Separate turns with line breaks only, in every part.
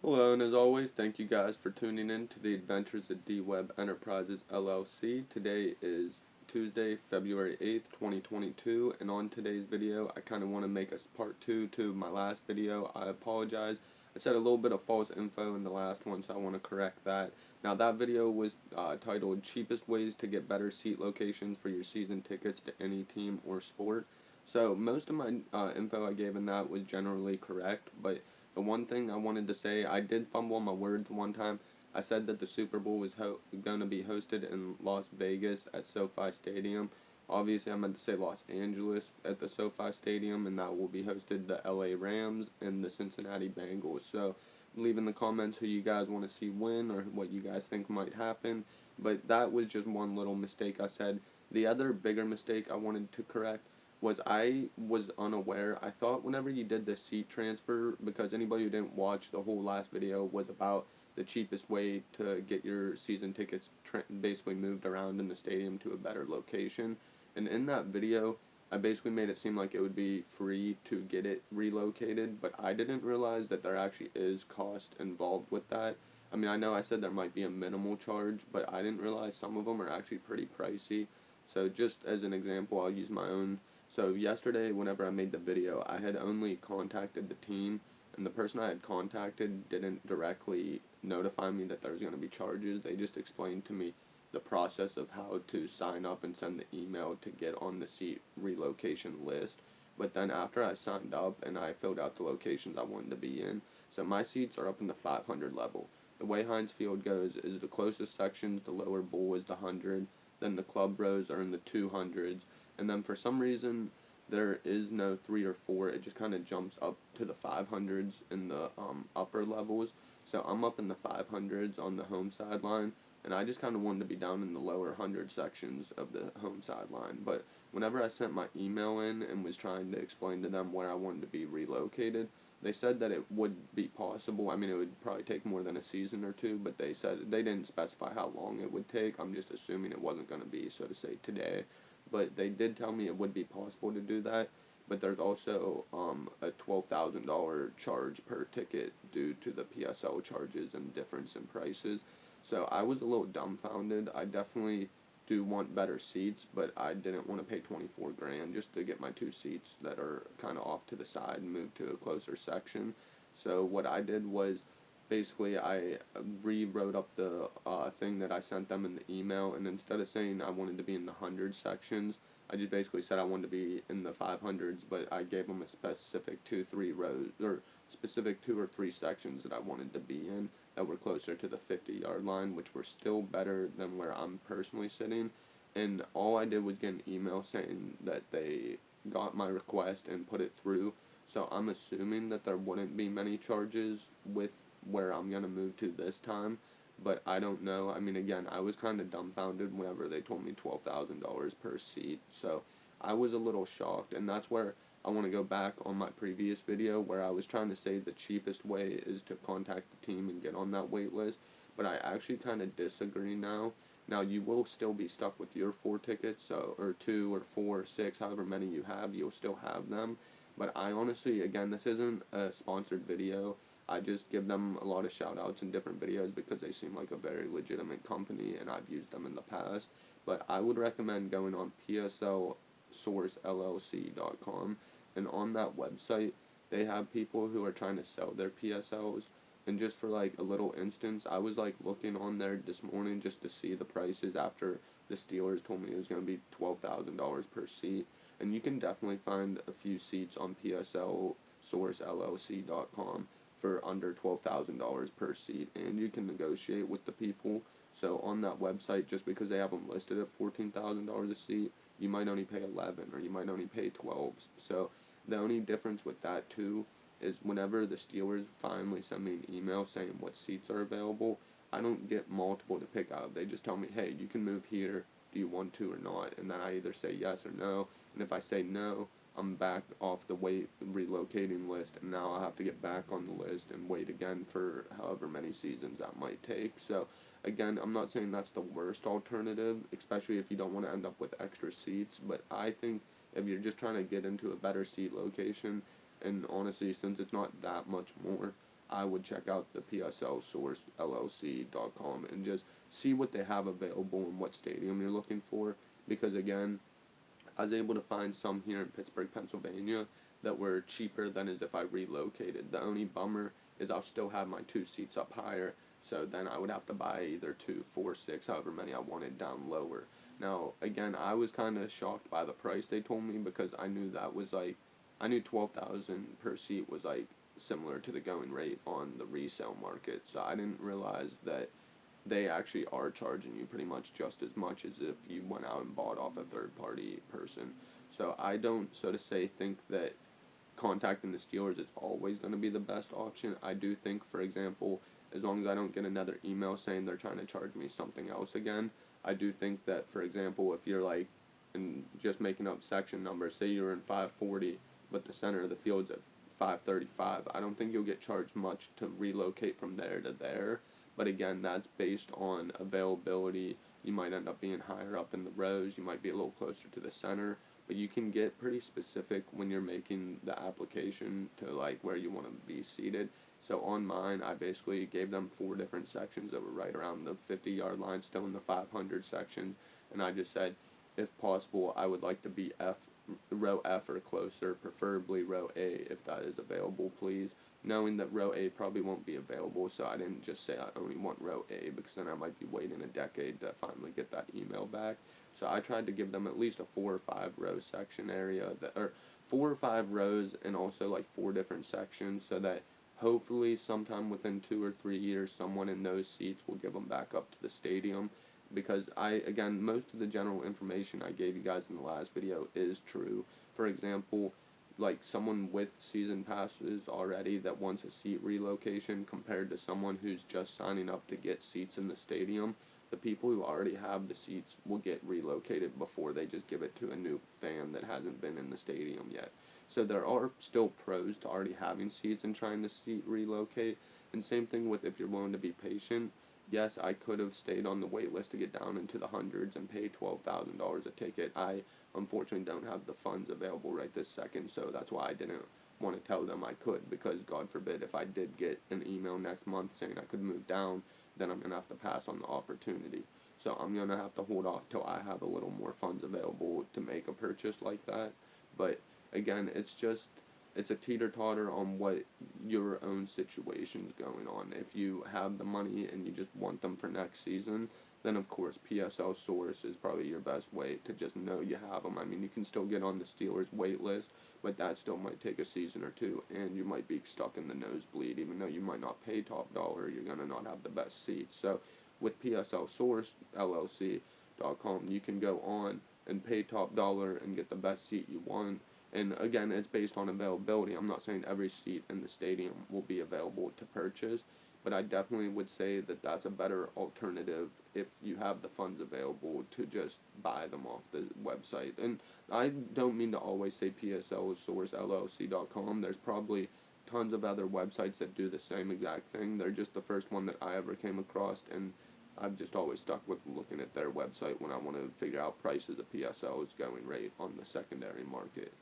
Hello, and as always, thank you guys for tuning in to the Adventures of D-Webb Enterprises LLC. Today is Tuesday, February 8th, 2022, and on today's video, I kind of want to make a part 2 to my last video. I apologize. I said a little bit of false info in the last one, so I want to correct that. Now, that video was titled Cheapest Ways to Get Better Seat Locations for Your Season Tickets to Any Team or Sport. So, most of my info I gave in that was generally correct, but the one thing I wanted to say, I did fumble on my words one time. I said that the Super Bowl was going to be hosted in Las Vegas at SoFi Stadium. Obviously, I meant to say Los Angeles at the SoFi Stadium, and that will be hosted the LA Rams and the Cincinnati Bengals. So, leave in the comments who you guys want to see win or what you guys think might happen. But that was just one little mistake I said. The other bigger mistake I wanted to correct was I was unaware. I thought whenever you did the seat transfer, because anybody who didn't watch the whole last video was about the cheapest way to get your season tickets basically moved around in the stadium to a better location. And in that video, I basically made it seem like it would be free to get it relocated, but I didn't realize that there actually is cost involved with that. I mean, I know I said there might be a minimal charge, but I didn't realize some of them are actually pretty pricey. So just as an example, I'll use my own. So yesterday, whenever I made the video, I had only contacted the team, and the person I had contacted didn't directly notify me that there was going to be charges. They just explained to me the process of how to sign up and send the email to get on the seat relocation list. But then after I signed up and I filled out the locations I wanted to be in, so my seats are up in the 500 level. The way Heinz Field goes is the closest sections, the lower bowl is the 100, then the club rows are in the 200s, and then for some reason there is no 3 or 4. It just kind of jumps up to the 500s in the upper levels. So I'm up in the 500s on the home sideline, and I just kind of wanted to be down in the lower 100 sections of the home sideline. But whenever I sent my email in and was trying to explain to them where I wanted to be relocated, they said that it would be possible. I mean, it would probably take more than a season or two, but they said they didn't specify how long it would take. I'm just assuming it wasn't going to be, so to say, today. But they did tell me it would be possible to do that. But there's also a $12,000 charge per ticket due to the PSL charges and difference in prices. So I was a little dumbfounded. I definitely do want better seats, but I didn't want to pay 24 grand just to get my two seats that are kind of off to the side and move to a closer section. So what I did was basically I rewrote up the thing that I sent them in the email, and instead of saying I wanted to be in the 100 sections, I just basically said I wanted to be in the 500s, but I gave them a specific 2-3 rows, or specific 2 or 3 sections that I wanted to be in that were closer to the 50-yard line, which were still better than where I'm personally sitting. And all I did was get an email saying that they got my request and put it through. So I'm assuming that there wouldn't be many charges with where I'm going to move to this time, but I don't know. I mean, again, I was kind of dumbfounded whenever they told me $12,000 per seat, so I was a little shocked, and that's where I want to go back on my previous video where I was trying to say the cheapest way is to contact the team and get on that wait list, but I actually kind of disagree now. Now, you will still be stuck with your 4 tickets, so, or 2 or 4 or 6, however many you have, you'll still have them, but I honestly, again, this isn't a sponsored video. I just give them a lot of shout outs in different videos because they seem like a very legitimate company and I've used them in the past. But I would recommend going on PSLSourceLLC.com, and on that website they have people who are trying to sell their PSLs. And just for like a little instance, I was like looking on there this morning just to see the prices after the Steelers told me it was going to be $12,000 per seat. And you can definitely find a few seats on PSLSourceLLC.com for under $12,000 per seat, and you can negotiate with the people. So on that website, just because they have them listed at $14,000 a seat, you might only pay 11 or you might only pay 12. So the only difference with that too is whenever the Steelers finally send me an email saying what seats are available, I don't get multiple to pick out. They just tell me, hey, you can move here, do you want to or not? And then I either say yes or no, and if I say no, I'm back off the relocating list, and now I'll have to get back on the list and wait again for however many seasons that might take. So again, I'm not saying that's the worst alternative, especially if you don't want to end up with extra seats, but I think if you're just trying to get into a better seat location, and honestly, since it's not that much more, I would check out the PSLSourceLLC.com and just see what they have available and what stadium you're looking for. Because again, I was able to find some here in Pittsburgh, Pennsylvania that were cheaper than as if I relocated. The only bummer is I'll still have my 2 seats up higher, so then I would have to buy either 2, 4, 6, however many I wanted down lower. Now, again, I was kind of shocked by the price they told me, because I knew that was like, I knew 12,000 per seat was like similar to the going rate on the resale market, so I didn't realize that they actually are charging you pretty much just as much as if you went out and bought off a third-party person. So I don't, so to say, think that contacting the Steelers is always going to be the best option. I do think, for example, as long as I don't get another email saying they're trying to charge me something else again, I do think that, for example, if you're like, and just making up section numbers, say you're in 540, but the center of the field's at 535, I don't think you'll get charged much to relocate from there to there. But again, that's based on availability. You might end up being higher up in the rows. You might be a little closer to the center. But you can get pretty specific when you're making the application to like where you want to be seated. So on mine, I basically gave them 4 different sections that were right around the 50-yard line, still in the 500 section. And I just said, if possible, I would like to be row F or closer, preferably row A if that is available, please. Knowing that row A probably won't be available, so I didn't just say I only want row A, because then I might be waiting a decade to finally get that email back. So I tried to give them at least a 4 or 5 row section area, or 4 or 5 rows, and also like 4 different sections, so that hopefully sometime within 2 or 3 years, someone in those seats will give them back up to the stadium. Because again, most of the general information I gave you guys in the last video is true. For example, like someone with season passes already that wants a seat relocation compared to someone who's just signing up to get seats in the stadium, the people who already have the seats will get relocated before they just give it to a new fan that hasn't been in the stadium yet. So there are still pros to already having seats and trying to seat relocate. And same thing with if you're willing to be patient. Yes, I could have stayed on the wait list to get down into the hundreds and paid $12,000 a ticket. I unfortunately don't have the funds available right this second, so that's why I didn't want to tell them I could, because God forbid if I did get an email next month saying I could move down, then I'm going to have to pass on the opportunity. So I'm going to have to hold off till I have a little more funds available to make a purchase like that. But again, it's a teeter-totter on what your own situation's going on. If you have the money and you just want them for next season, then of course PSL Source is probably your best way to just know you have them. I mean, you can still get on the Steelers wait list, but that still might take a season or 2, and you might be stuck in the nosebleed. Even though you might not pay top dollar, you're going to not have the best seats. So with PSL Source LLC.com, you can go on and pay top dollar and get the best seat you want. And again, it's based on availability. I'm not saying every seat in the stadium will be available to purchase, but I definitely would say that that's a better alternative if you have the funds available to just buy them off the website. And I don't mean to always say PSLSourceLLC.com. There's probably tons of other websites that do the same exact thing. They're just the first one that I ever came across, and I've just always stuck with looking at their website when I want to figure out prices of PSL's going rate on the secondary market.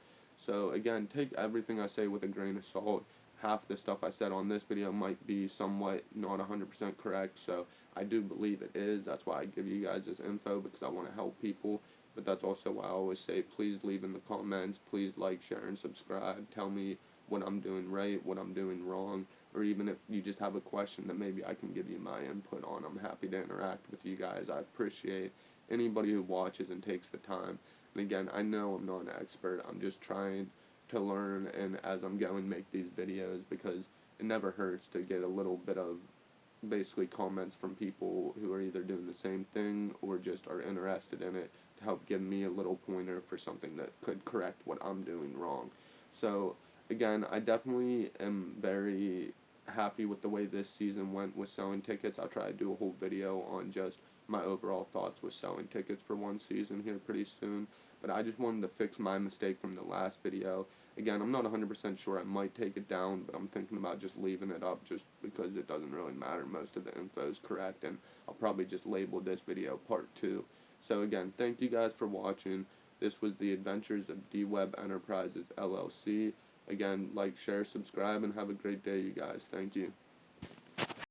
So again, take everything I say with a grain of salt. Half the stuff I said on this video might be somewhat not 100% correct, so I do believe it is. That's why I give you guys this info, because I want to help people. But that's also why I always say, please leave in the comments, please like, share, and subscribe. Tell me what I'm doing right, what I'm doing wrong, or even if you just have a question that maybe I can give you my input on. I'm happy to interact with you guys. I appreciate anybody who watches and takes the time. And again, I know I'm not an expert. I'm just trying to learn, and as I'm going, make these videos, because it never hurts to get a little bit of basically comments from people who are either doing the same thing or just are interested in it, to help give me a little pointer for something that could correct what I'm doing wrong. So again, I definitely am very happy with the way this season went with selling tickets. I'll try to do a whole video on just my overall thoughts with selling tickets for one season here pretty soon. But I just wanted to fix my mistake from the last video. Again, I'm not 100% sure. I might take it down, but I'm thinking about just leaving it up just because it doesn't really matter. Most of the info is correct, and I'll probably just label this video part 2. So again, thank you guys for watching. This was the Adventures of D-Webb Enterprises LLC. Again, like, share, subscribe, and have a great day, you guys. Thank you.